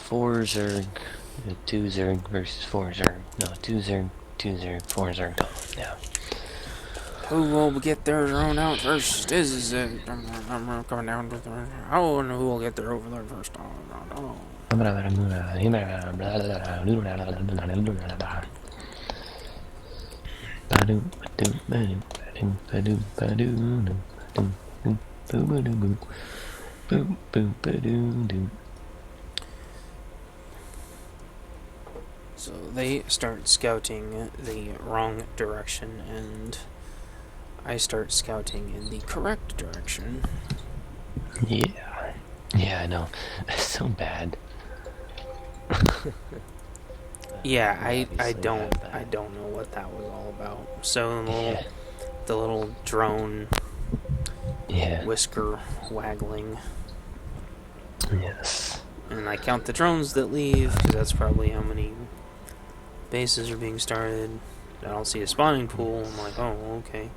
4 Zerg, 2 Zerg versus 4 Zerg. No, 2 Zerg, 2 Zerg, 4 Zerg total. Yeah. Who will get their drone out first? This is it. I'm coming down with the. I don't know who will get there over there first. Oh. So they start scouting the wrong direction, and I start scouting in the correct direction. Yeah. Yeah, I know. That's so bad. Yeah, I don't know what that was all about. So the little drone whisker waggling. Yes. And I count the drones that leave, because that's probably how many bases are being started. I don't see a spawning pool. I'm like, oh, okay.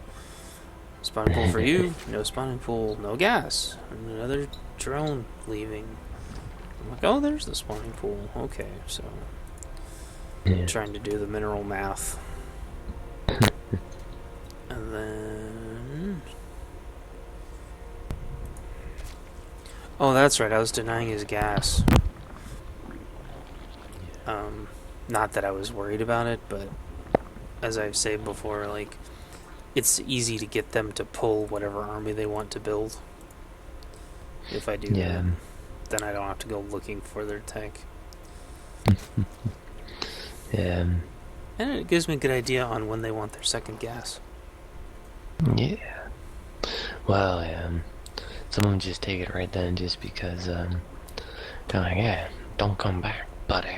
Spawning pool for you? No spawning pool, no gas. And another drone leaving. I'm like, oh, there's the spawning pool. Okay, so I'm trying to do the mineral math. And then... Oh, that's right, I was denying his gas. Not that I was worried about it, but as I've said before, like, it's easy to get them to pull whatever army they want to build. If I do that, then I don't have to go looking for their tech. Yeah. And it gives me a good idea on when they want their second gas. Yeah. Well, some of them just take it right then just because, they're like, yeah, don't come back, buddy.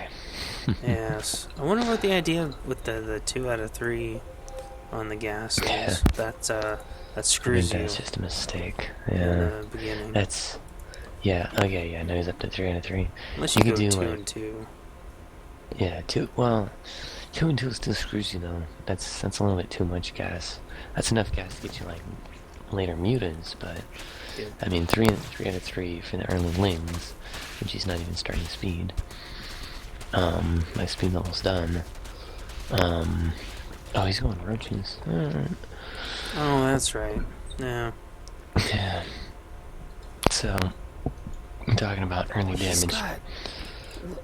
Yes. I wonder what the idea with the 2 out of 3 on the gas is. Yeah. That screws you. That's just a mistake. Yeah. In the beginning. That's... Yeah, okay, yeah, no, he's up to 3 out of 3. Unless you go do 2 like, and 2. Yeah, 2 and 2 still screws you though. That's a little bit too much gas. That's enough gas to get you like later mutants, but Yeah. I mean 3 out of 3 for the early lings, which is not even starting speed. My speed level's done. Oh, he's going roaches. Alright. Oh, that's right. Yeah. Yeah. So, I'm talking about early damage.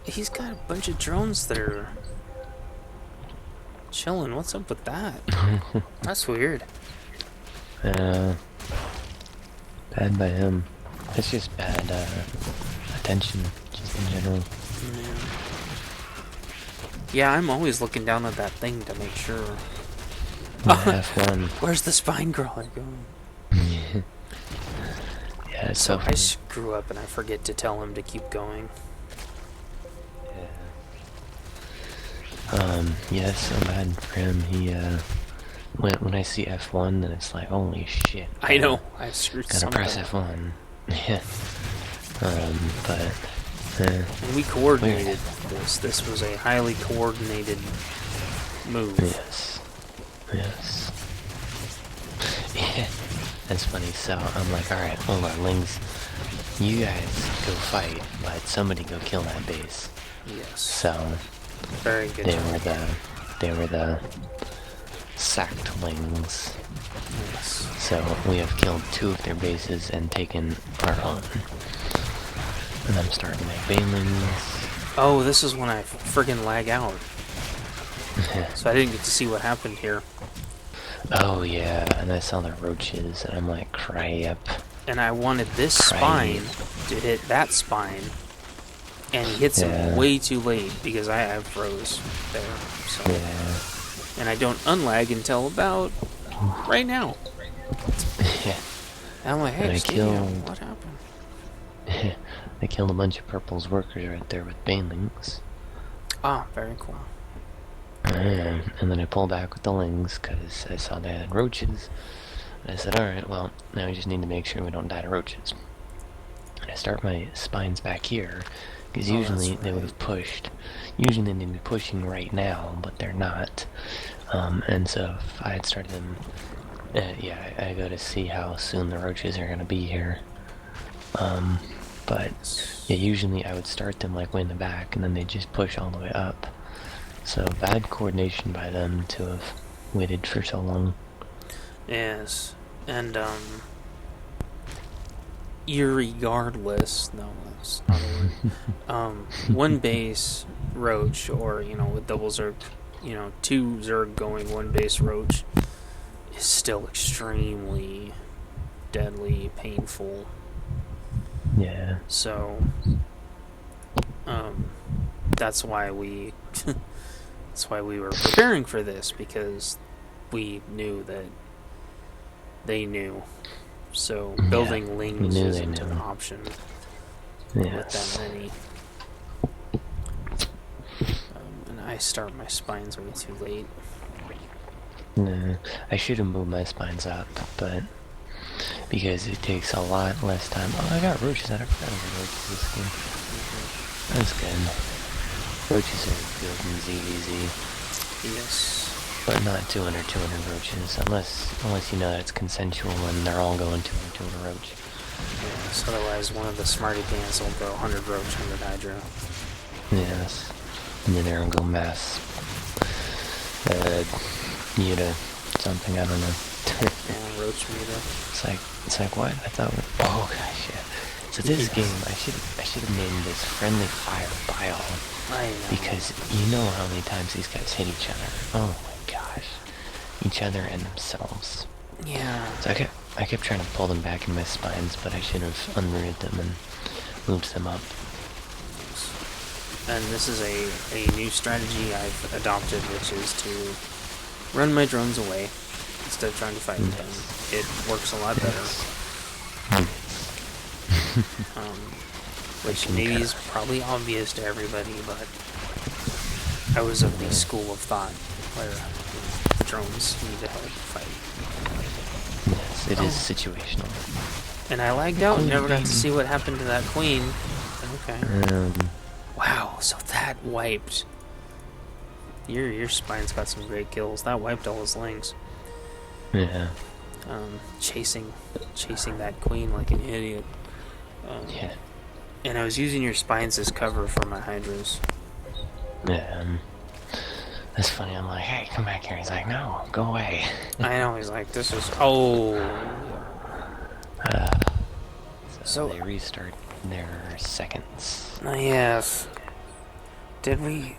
He's got a bunch of drones that are chilling. What's up with that? That's weird. Bad by him. It's just bad attention, just in general. Yeah, I'm always looking down at that thing to make sure. F1. Where's the spine crawler going? Yeah, it's So so I screw up and I forget to tell him to keep going. Yeah, it's so bad for him. He, when I see F1, then it's like, holy shit. I know, I screwed Gotta something press up. F1. Yeah. But, And we coordinated this. This was a highly coordinated move. Yes. Yes. Yeah. That's funny. So, I'm like, alright, well, our lings, you guys go fight, but somebody go kill that base. Yes. So, Very good. they were the sacklings. Yes. So we have killed 2 of their bases and taken our own. And I'm starting my banelings. Oh, this is when I friggin' lag out. So I didn't get to see what happened here. Oh yeah, and I saw the roaches, and I'm like, crap. And I wanted this spine to hit that spine. And he hits him way too late because I froze there. So. Yeah. And I don't unlag until about right now. Yeah. And I'm like, hey, And what happened? I killed a bunch of Purple's workers right there with banelings. Ah, very cool. And then I pulled back with the lings because I saw they had roaches. And I said, alright, well, now we just need to make sure we don't die to roaches. And I start my spines back here, because usually they would have pushed. Usually they'd be pushing right now, but they're not. And so if I had started them, yeah, I go to see how soon the roaches are going to be here. But yeah, usually I would start them like way in the back, and then they just push all the way up. So bad coordination by them to have waited for so long. Yes, and irregardless, no, that's not a word. One base roach, or with double zerg, two zerg going, one base roach is still extremely deadly, painful. Yeah. So, that's why we were preparing for this, because we knew that they knew. So building lings isn't an option with that many. And I start my spines way too late. No, I should have moved my spines up, but because it takes a lot less time. Oh, I got roaches. I forgot I got roaches this game. That's good. Roaches are good in ZZ. Yes. But not 200 roaches, unless you know that it's consensual and they're all going 200 roach. Yes, otherwise one of the smarty pants will go 100 roach, 100 hydra. Yes. And then they'll go mass. Muta. Something, I don't know. Yeah, roach muta. It's like what? I thought, oh gosh, yeah. So this game, I should have named this Friendly Fire Biome. I know. Because you know how many times these guys hit each other. Oh my gosh. Each other and themselves. Yeah. So I kept trying to pull them back in my spines, but I should have unrooted them and moved them up. And this is a new strategy I've adopted, which is to run my drones away instead of trying to fight them. It works a lot better. Which maybe is probably obvious to everybody, but I was of the school of thought where drones need to help fight. Yes, it is situational. And I lagged out and never got to see what happened to that queen. Okay. Wow, so that wiped. Your spine's got some great kills. That wiped all his lings. Yeah. Chasing that queen like an idiot. Yeah. And I was using your spines as cover for my hydras. Yeah. That's funny. I'm like, hey, come back here. He's like, no, go away. I know. He's like, this is. Oh. So they restart their seconds. Yes. Did we?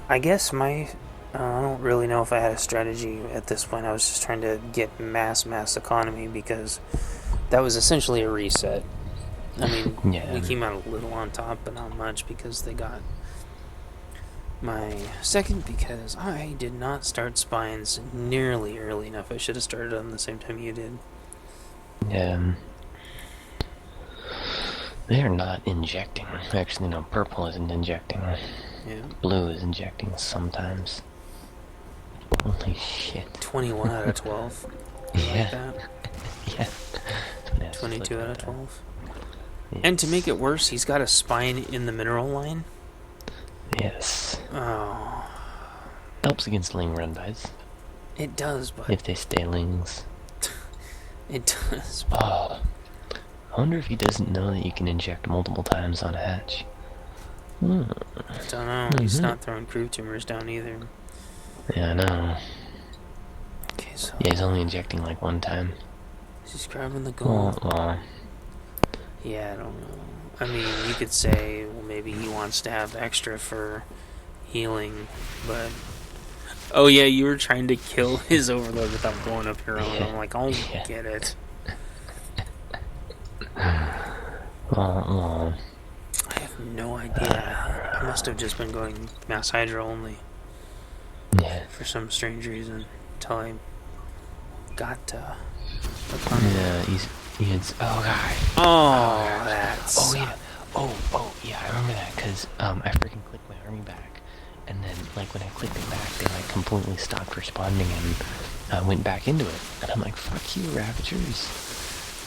I guess I don't really know if I had a strategy at this point. I was just trying to get mass economy, because that was essentially a reset. I mean, we came out a little on top, but not much, because they got my second, because I did not start spines nearly early enough. I should have started them the same time you did. Yeah. They are not injecting. Actually, no, purple isn't injecting. Yeah. Blue is injecting sometimes. Holy shit. 21 out of 12. Yeah. Like that. Yeah. 22 out of 12. Yes. And to make it worse, he's got a spine in the mineral line. Yes. Oh. Helps against ling run-bys. It does, but... If they stay lings. It does, but... Oh. I wonder if he doesn't know that you can inject multiple times on a hatch. I don't know. He's not throwing crew tumors down either. Yeah, I know. Okay, so... Yeah, he's only injecting like one time. He's grabbing the gold. Well, yeah, I don't know. I mean, you could say, well, maybe he wants to have extra for healing, but... Oh, yeah, you were trying to kill his overlord without blowing up your own. Yeah. I'm like, I'll get it. well, I have no idea. I must have just been going mass hydra only. Yeah. For some strange reason. Until I got yeah, he's oh god. Oh, that's... Oh yeah. Oh yeah, I remember that, because I freaking clicked my army back, and then like when I clicked it back, they like completely stopped responding and went back into it. And I'm like, fuck you, Ravagers.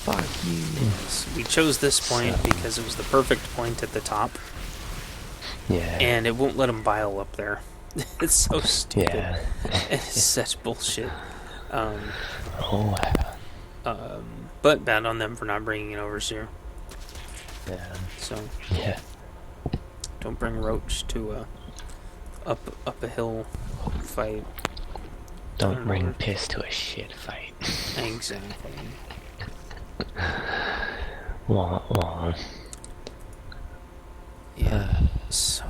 Fuck you. Yes, we chose this point because it was the perfect point at the top. Yeah. And it won't let them bile up there. It's so stupid. Yeah. It's such bullshit. Oh wow. But bad on them for not bringing an overseer. Yeah. So Yeah. don't bring Roach to a up a hill fight. Don't bring piss to a shit fight. Exactly. Wah, wah. Yeah. So.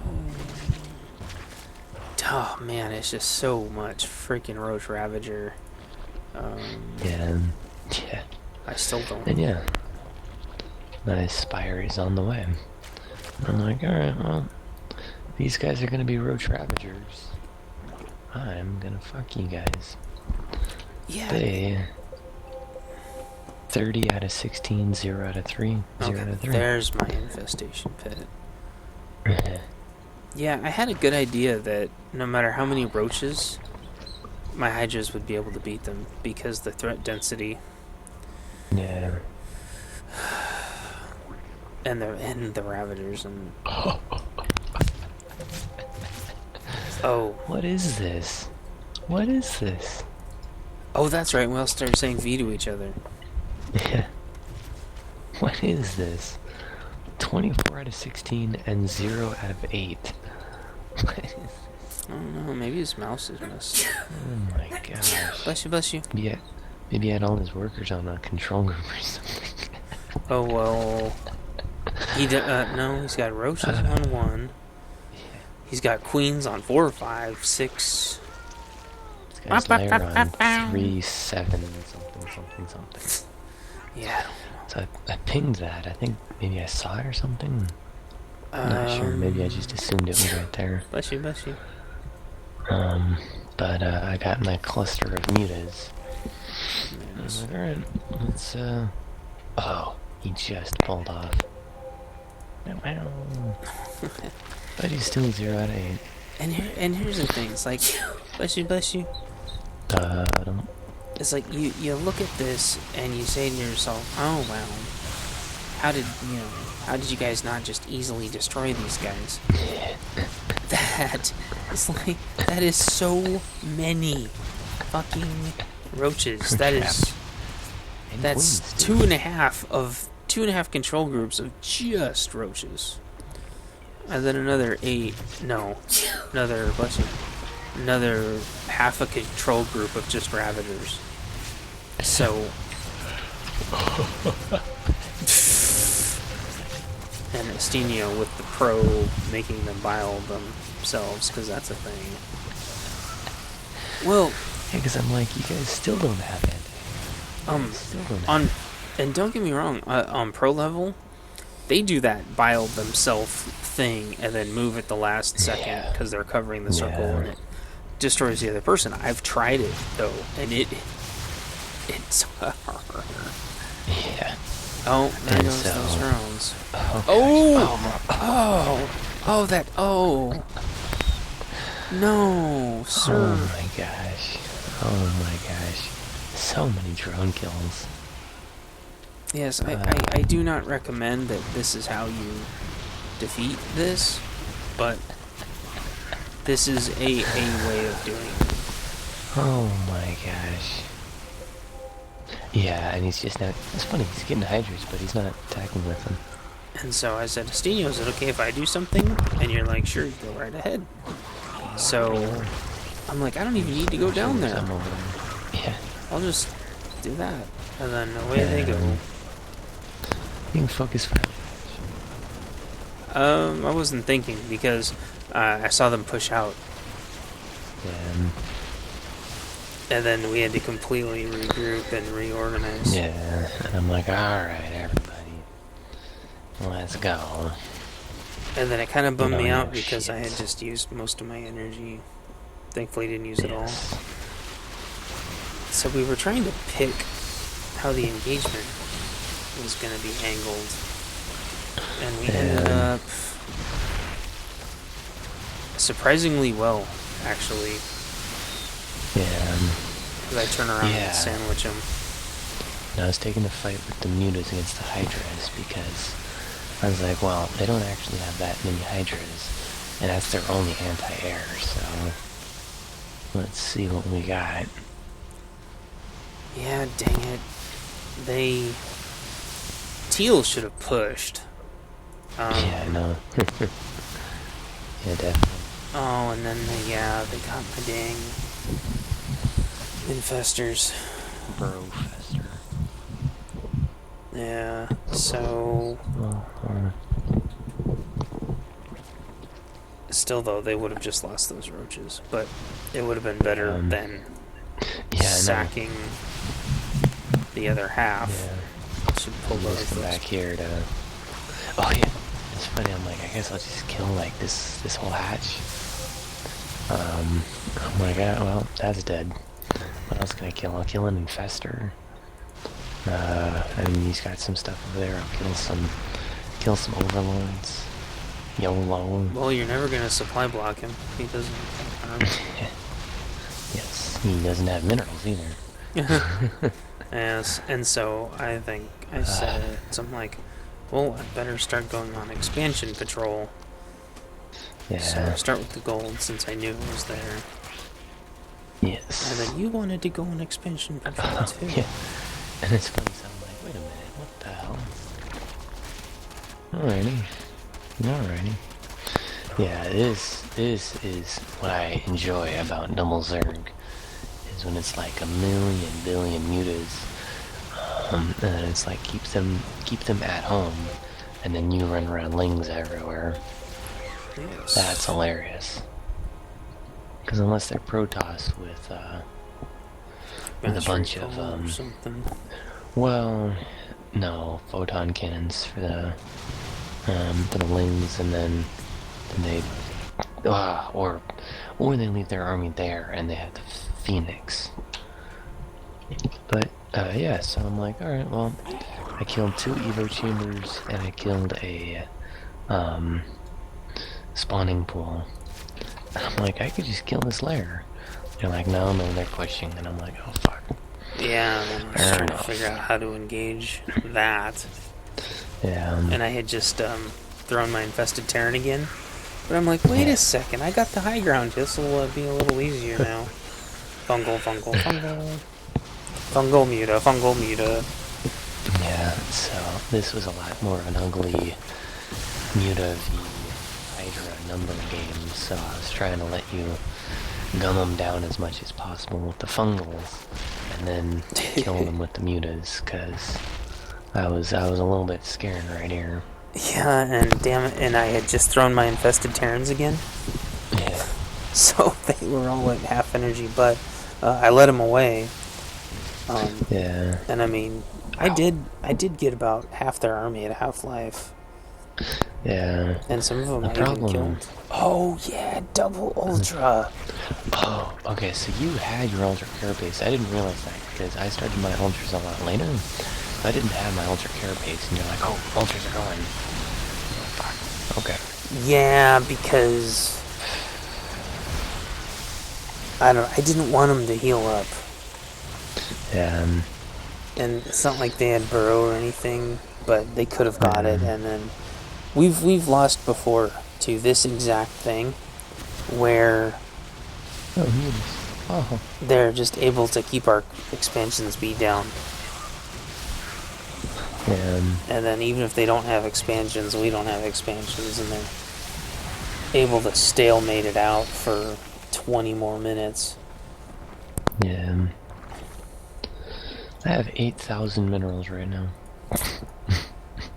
Oh man, it's just so much freaking Roach Ravager. Yeah. Yeah. I still don't. And yeah. My Spire is on the way. I'm like, alright, well, these guys are gonna be Roach Ravagers. I'm gonna fuck you guys. Yeah. They 30 out of 16, 0 out of 3, 0 out of 3. There's my infestation pit. Yeah, I had a good idea that no matter how many roaches, my hydras would be able to beat them because the threat density Yeah. and the ravagers and oh, What is this? What is this? oh, that's right. We'll start saying V to each other. Yeah. What is this? 24 out of 16 and 0 out of 8. What is this? I don't know. Maybe his mouse is missed. Oh my gosh. Bless you, bless you. Yeah. Maybe he had all his workers on a control group or something. Oh well. No, he's got roaches on 1. He's got queens on 4, 5, 6. This guy's layer on 3, 7, something. Yeah. So I pinged that. I think maybe I saw it or something. I'm not sure. Maybe I just assumed it was right there. Bless you, bless you. But I got my cluster of mutas. I was like, alright, let's, oh, he just pulled off. But he's still 0 out of 8. And here's the thing. It's like, bless you, bless you. It's like you look at this and you say to yourself, oh wow, how did you guys not just easily destroy these guys? That is so many fucking roaches. That's 2.5 control groups of just roaches. And then another half a control group of just ravagers. So and Estinio with the pro making them bile themselves, because that's a thing. Well, yeah, because I'm like, you guys still don't have it. And don't get me wrong, on pro level, they do that bile themselves thing and then move at the last second because they're covering the circle and it destroys the other person. I've tried it though, and it's hard. Yeah. Oh, there goes those drones. No, sir. Oh my gosh. So many drone kills. Yes, I do not recommend that this is how you defeat this, but this is a way of doing it. Oh my gosh. Yeah, and he's just not... It's funny, he's getting hydras, but he's not attacking with them. And so I said, Estinio, is it okay if I do something? And you're like, sure, go right ahead. So I'm like, I don't even need to go down there. Yeah. I'll just do that. And then away they go. You can focus fire. I wasn't thinking because I saw them push out. Yeah. And then we had to completely regroup and reorganize. Yeah, and I'm like, alright, everybody, let's go. And then it kind of bummed me out because I had just used most of my energy. Thankfully, didn't use it all. So we were trying to pick how the engagement was going to be angled. And we ended up surprisingly well, actually. Yeah. Because I turn around and sandwich them. And I was taking the fight with the mutas against the hydras because I was like, well, they don't actually have that many hydras, and that's their only anti-air, so let's see what we got. Yeah, dang it. Teal should have pushed. Yeah, I know. Yeah, definitely. Oh, and then they got my dang infestors. Bro Fester. Yeah, so Well, still though they would have just lost those roaches, but it would have been better than yeah, I know. sacking the other half. Yeah. Should pull And just both come those. back here to. Oh yeah, it's funny. I'm like, I guess I'll just kill like this whole hatch. I'm like, well, that's dead. What else can I kill? I'll kill an infester. I mean, he's got some stuff over there. I'll kill some overlords. YOLO. Well, you're never gonna supply block him. He doesn't. Yes, he doesn't have minerals either. Yes, and so I think I said something like, "Well, I better start going on expansion patrol." Yeah. So I start with the gold since I knew it was there. Yes. And then you wanted to go on expansion patrol too. Yeah. And it's funny, so I'm like, wait a minute, what the hell? Alrighty. Alrighty. Yeah, this is what I enjoy about Double Zerg, is when it's like a million billion mutas, and then it's like keep them at home, and then you run around lings everywhere. Yes. That's hilarious. Because unless they're Protoss with a bunch of something. well, no, photon cannons for the lings, and then they or they leave their army there and they have the Phoenix. But yeah, so I'm like, all right, well, I killed 2 Evo chambers and I killed a spawning pool. And I'm like, I could just kill this lair. They're like, no, they're pushing, and I'm like, oh fuck. Yeah, and then I was trying to figure out how to engage that. Yeah. And I had just thrown my infested Terran again. But I'm like, wait a second, I got the high ground. This will be a little easier now. Fungal. Fungal muta. Yeah, so this was a lot more of an ugly muta v Hydra number game, so I was trying to let you gun them down as much as possible with the fungals, and then kill them with the mutas, because I was a little bit scared right here. Yeah, and damn it, and I had just thrown my infested Terrans again. Yeah. So they were all at half energy, but I let them away. Yeah. And I mean, I did get about half their army at half-life. Yeah. And some of them I problem. even killed. Oh yeah, double ultra. Oh, okay, so you had your ultra carapace. I didn't realize that because I started my ultras a lot later. I didn't have my ultra carapace, and you're like, oh, ultras are going. Oh, fuck. Okay. Yeah, because I didn't want them to heal up. Yeah. And it's not like they had burrow or anything, but they could have got it. And then we've lost before to this exact thing, where they're just able to keep our expansion speed down. And then even if they don't have expansions, we don't have expansions, and they're able to stalemate it out for 20 more minutes. Yeah. I have 8,000 minerals right now.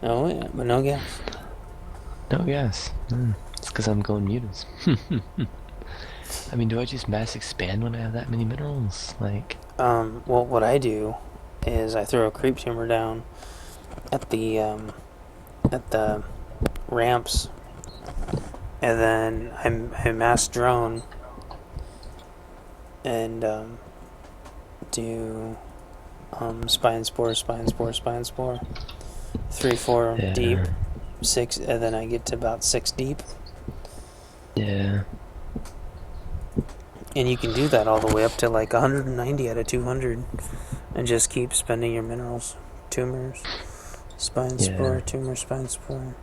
Oh yeah, but no gas. No gas. It's because I'm going mutas. I mean, do I just mass expand when I have that many minerals? Like, well, what I do is I throw a creep tumor down at the ramps, and then I mass drone and do spine spore, 3-4 deep, 6, and then I get to about 6 deep. yeah. And you can do that all the way up to like 190 out of 200, and just keep spending your minerals. Tumors, spine spore, tumor, spine spore.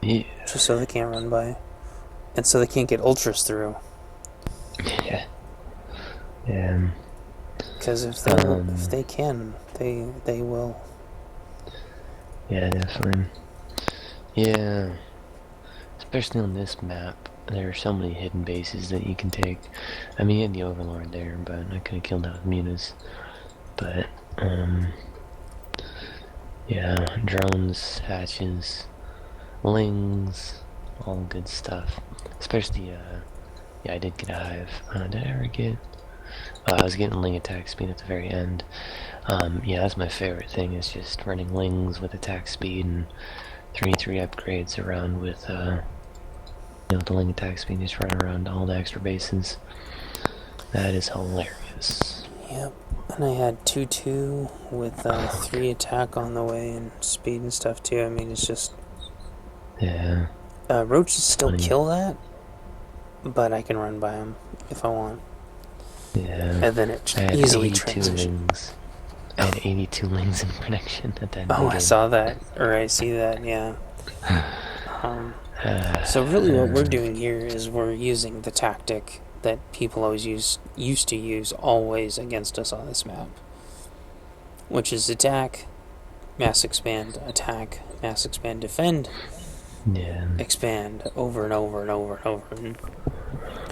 Yeah. Just so they can't run by, and so they can't get ultras through. Yeah. Yeah. Because if they can, they will. Yeah, definitely. Yeah, especially on this map, there are so many hidden bases that you can take. I mean, you had the Overlord there, but I could have killed that with Mutas. But, yeah, drones, hatches, lings, all good stuff. Especially, yeah, I did get a hive. Did I ever get... I was getting ling attack speed at the very end. Yeah, that's my favorite thing, is just running lings with attack speed and 3-3 upgrades around with, the ling attack speed, just run around all the extra bases. That is hilarious. Yep. And I had 2-2 with 3 attack on the way and speed and stuff too. I mean, it's just... Yeah. Roaches still Funny. kill that, but I can run by them if I want. Yeah. And then it I had easily 82 transitions. lings. I had 82 lings in production at that Oh, game. I saw that. Or I see that, yeah. So really what we're doing here is we're using the tactic that people always used to use always against us on this map. Which is attack, mass expand, attack, mass expand, defend, Yeah. expand over and over and over and over. And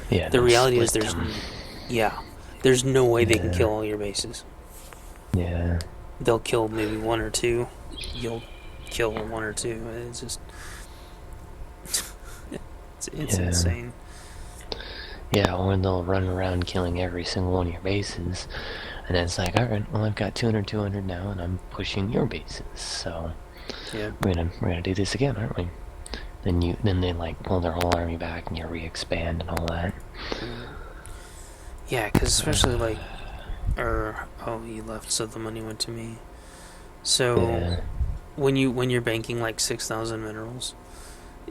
Yeah. the reality is there's no way they can Yeah. kill all your bases. Yeah. They'll kill maybe 1 or 2. You'll kill 1 or 2. It's just... it's Yeah. insane. Yeah, or they'll run around killing every single one of your bases, and then it's like, alright, well, I've got 200 now, and I'm pushing your bases, so Yeah. we're gonna do this again, aren't we? Then they like pull their whole army back, and you re-expand and all that. Yeah, because especially like... oh, he left, so the money went to me. So... Yeah. When you're banking like 6,000 minerals,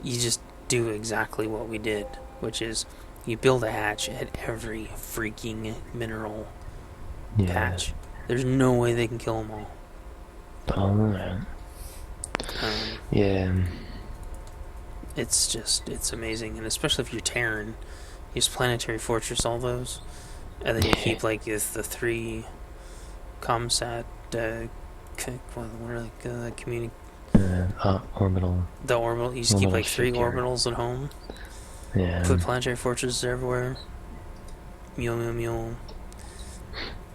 you just do exactly what we did, which is you build a hatch at every freaking mineral patch. There's no way they can kill them all. Alright. Yeah. It's amazing, and especially if you're Terran, use Planetary Fortress all those, and then you keep like the 3 comsat community. Orbital. The orbital. You just keep like 3 orbitals at home. Yeah. Put planetary fortresses everywhere. Mule.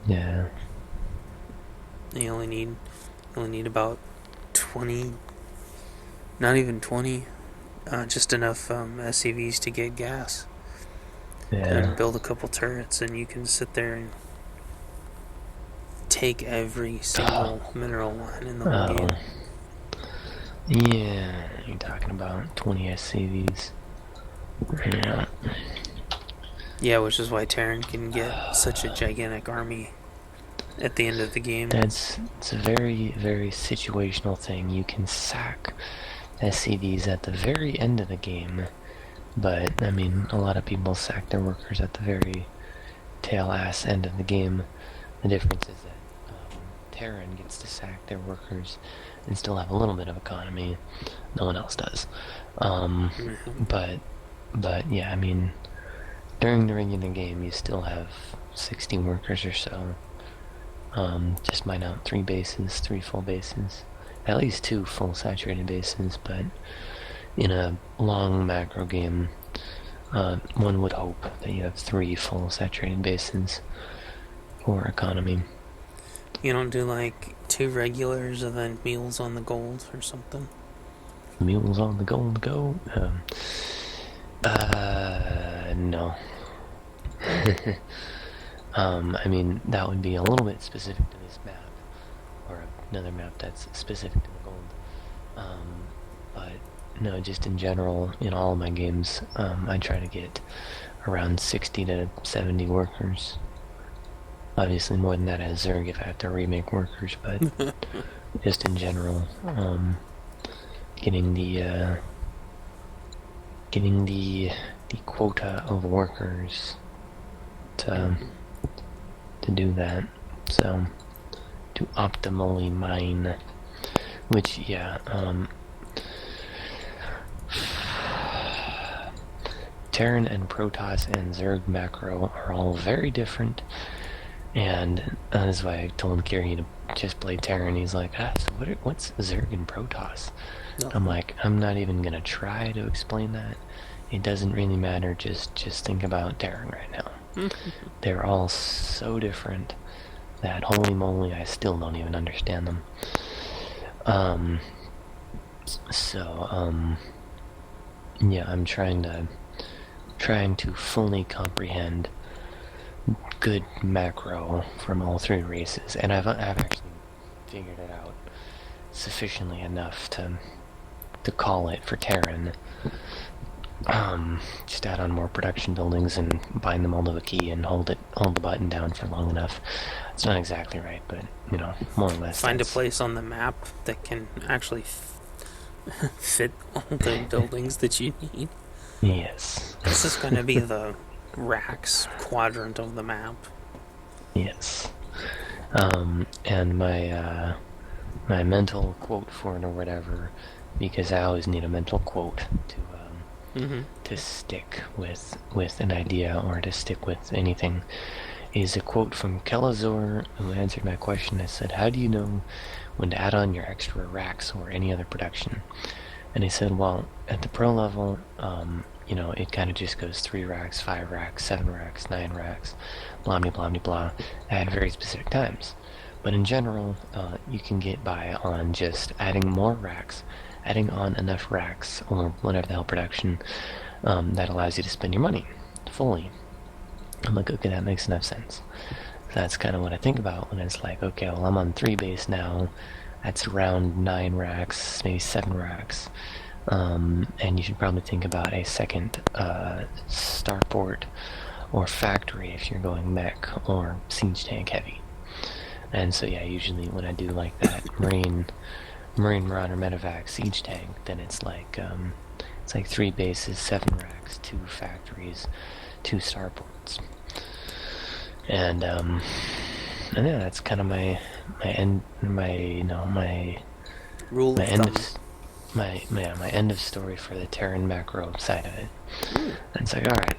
Yeah. And you only need about 20. Not even 20. Just enough SCVs to get gas. Yeah. And build a couple turrets, and you can sit there and take every single mineral line in the whole game. Yeah, you're talking about 20 SCVs. Yeah. Yeah, which is why Terran can get such a gigantic army at the end of the game. It's a very, very situational thing. You can sack SCVs at the very end of the game, but, I mean, a lot of people sack their workers at the very tail-ass end of the game. The difference is that Terran gets to sack their workers and still have a little bit of economy. No one else does. But yeah, I mean, during the regular game, you still have 60 workers or so. Just mine out 3 bases, 3 full bases. At least 2 full saturated bases, but in a long macro game, one would hope that you have 3 full saturated bases for economy. You don't do like 2 regulars and then mules on the gold or something? Mules on the gold go? No. I mean, that would be a little bit specific to this map, or another map that's specific to the gold. But no, just in general, in all of my games, I try to get around 60 to 70 workers. Obviously more than that as Zerg if I have to remake workers, but just in general, getting the quota of workers to do that, so to optimally mine, which yeah, Terran and Protoss and Zerg macro are all very different, and that's why I told Kiri to just play Terran. He's like, so what's Zerg and Protoss? I'm Nothing. like, I'm not even gonna try to explain that. It doesn't really matter. Just think about Terran right now. They're all so different that holy moly, I still don't even understand them. Yeah, I'm trying to fully comprehend good macro from all three races, and I've actually figured it out sufficiently enough to call it for Terran. Just add on more production buildings and bind them all to a key and hold the button down for long enough. It's not exactly right, but more or less. Find a place on the map that can actually fit all the buildings that you need. Yes. This is going to be the racks quadrant of the map. Yes. And my mental quote for it or whatever, because I always need a mental quote to stick with an idea or to stick with anything, is a quote from Kelazor, who answered my question. I said, how do you know when to add on your extra racks or any other production? And he said, well, at the pro level, it kind of just goes 3 racks, 5 racks, 7 racks, 9 racks, blah, blah, blah, blah, at very specific times. But in general, you can get by on just adding more racks, adding on enough racks, or whatever the hell production, that allows you to spend your money fully. I'm like, okay, that makes enough sense. So that's kind of what I think about when it's like, okay, well, I'm on 3 base now. That's around 9 racks, maybe 7 racks. And you should probably think about a second starport or factory if you're going mech or siege tank heavy. And so yeah, usually when I do like that Marine Marauder medevac siege tank, then it's like 3 bases, 7 racks, 2 factories, 2 starports. And yeah, that's kind of my rule of end thumb. of my end of story for the Terran macro side of it. And it's like, alright,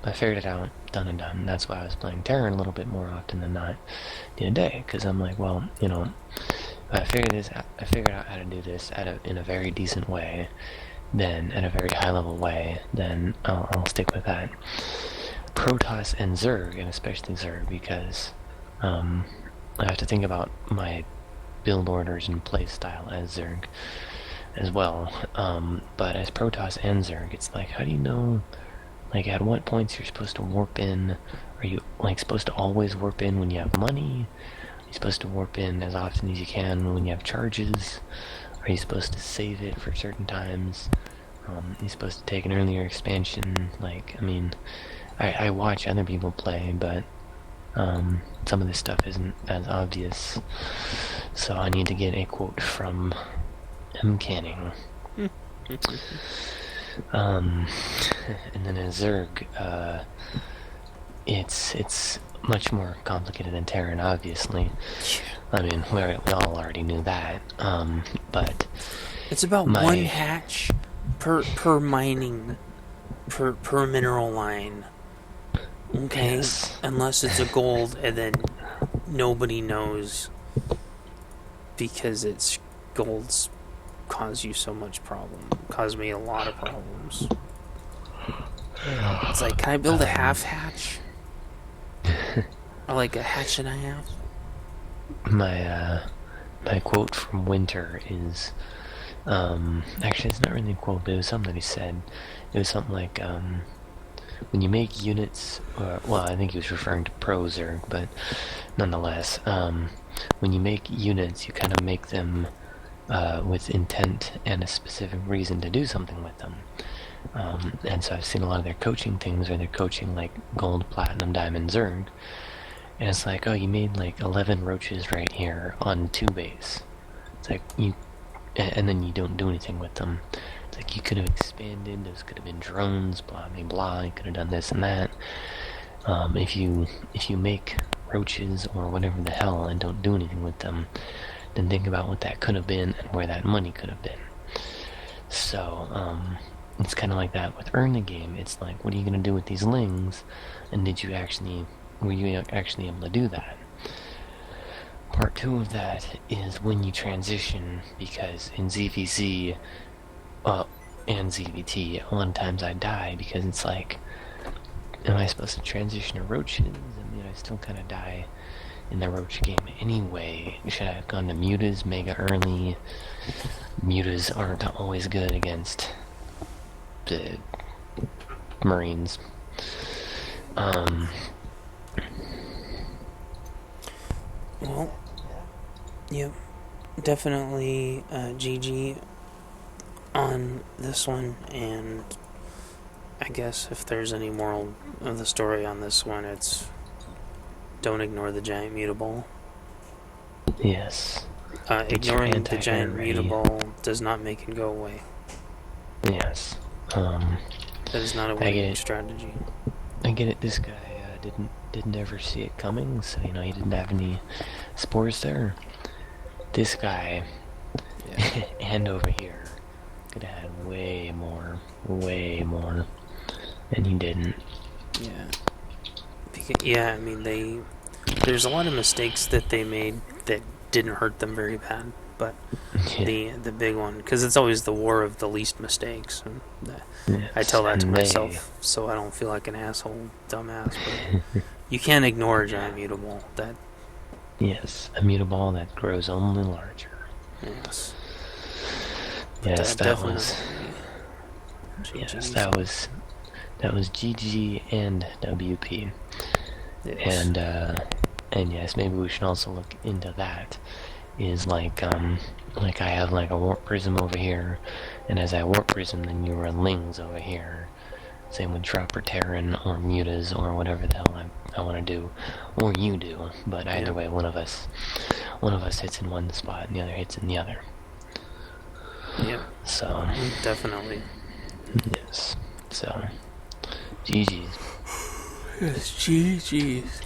I figured it out, done and done. That's why I was playing Terran a little bit more often than not the other day, because I'm like, well, if I figured out how to do this in a very decent way, then at a very high level way, then I'll stick with that. Protoss and Zerg, and especially Zerg, because I have to think about my build orders and play style as Zerg as well. But as Protoss and Zerg, it's like, how do you know, like, at what points you're supposed to warp in? Are you, like, supposed to always warp in when you have money? Are you supposed to warp in as often as you can when you have charges? Are you supposed to save it for certain times? Are you supposed to take an earlier expansion? Like, I mean, I watch other people play, but some of this stuff isn't as obvious. So I need to get a quote from M. Canning. And then a Zerg, it's much more complicated than Terran, obviously. I mean, we all already knew that. But it's about 1 hatch per mining per mineral line. Okay, yes. Unless it's a gold, and then nobody knows because it's golds cause you so much problem. Cause me a lot of problems. It's like, can I build a half hatch? Or like a hatch and a half? My quote from Winter is, actually it's not really a quote, but it was something that he said. It was something like, when you make units, well, I think he was referring to Pro Zerg, but nonetheless, when you make units, you kind of make them with intent and a specific reason to do something with them. And so I've seen a lot of their coaching things where they're coaching like gold, platinum, diamond, Zerg, and it's like, oh, you made like 11 roaches right here on 2 base. It's like and then you don't do anything with them. It's like, you could have expanded, those could have been drones, blah blah blah, you could have done this and that. If you make roaches or whatever the hell and don't do anything with them, then think about what that could have been and where that money could have been. So, it's kind of like that with Earn the Game. It's like, what are you going to do with these lings? And were you actually able to do that? Part 2 of that is when you transition, because in ZVZ, and ZVT, a lot of times I die because it's like, am I supposed to transition to roaches? I mean, I still kind of die in the roach game anyway. Should I have gone to mutas mega early? Mutas aren't always good against the Marines. Well, yep, definitely GG on this one, and I guess if there's any moral of the story on this one, it's don't ignore the giant mutable. Yes. Ignoring the giant mutable does not make it go away. Yes. That is not a winning strategy. I get it. This guy didn't ever see it coming, so he didn't have any spores there. This guy, yeah. And over here, could have had way more, and he didn't. Yeah. I mean, there's a lot of mistakes that they made that didn't hurt them very bad, but the big one, because it's always the war of the least mistakes. And yes, I tell that to myself so I don't feel like an asshole, dumbass. But you can't ignore a giant mutable. Yes, a mutable that grows only larger. Yes. Yes, that was. Yes, that was GG and WP. Yes. And yes, maybe we should also look into that. Is like I have like a warp prism over here, and as I warp prism, then you run lings over here. Same with Dropper Terran or Mutas or whatever the hell I want to do, or you do. But either way, one of us hits in one spot and the other hits in the other. Yep. So definitely. Yes. So GG's. Yes, GG's.